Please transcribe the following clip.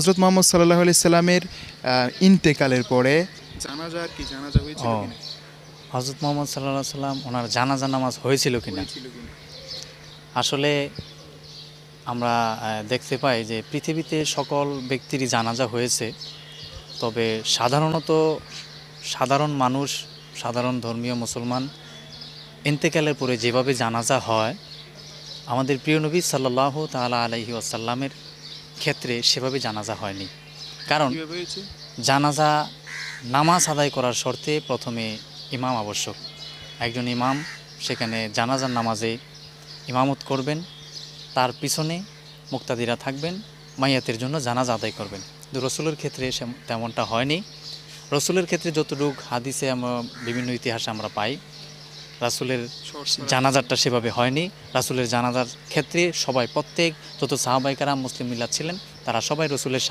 হযরত মুহাম্মদ সাল্লাল্লাহু আলাইহি সাল্লামের ইন্তেকালের পরে জানাজা কি জানাজা হয়েছিল ও কিনা? হজরত মোহাম্মদ সাল্লাল্লাহু আলাইহি সাল্লাম ওনার জানাজা নামাজ হয়েছিল কিনা। হয়েছিল কিনা? আসলে আমরা দেখতে পাই যে পৃথিবীতে সকল ব্যক্তিরই জানাজা হয়েছে, তবে সাধারণ মানুষ, সাধারণ ধর্মীয় মুসলমান ইন্তেকালের পরে যেভাবে জানাজা হয়, আমাদের প্রিয় নবী সাল্লাল্লাহু তাআলা আলাইহি ওয়াসাল্লামের ক্ষেত্রে সেভাবে জানাজা হয়নি। কারণ কিভাবে হয়েছে? জানাজা নামাজ আদায় করার শর্তে প্রথমে ইমাম আবশ্যক। একজন ইমাম সেখানে জানাজার নামাজে ইমামত করবেন, তার পিছনে মুক্তাদিরা থাকবেন, মাইয়াতের জন্য জানাজা আদায় করবেন। কিন্তু রসুলের ক্ষেত্রে তেমনটা হয়নি। রসুলের ক্ষেত্রে যতটুকু হাদিসে আমরা বিভিন্ন ইতিহাসে আমরা পাই, রাসূলের জানাজারটা সেভাবে হয়নি। রাসূলের জানাজার ক্ষেত্রে প্রত্যেক যত সাহাবায়ে কেরাম মুসলিম মিল্লাত ছিলেন, তারা সবাই রসুলের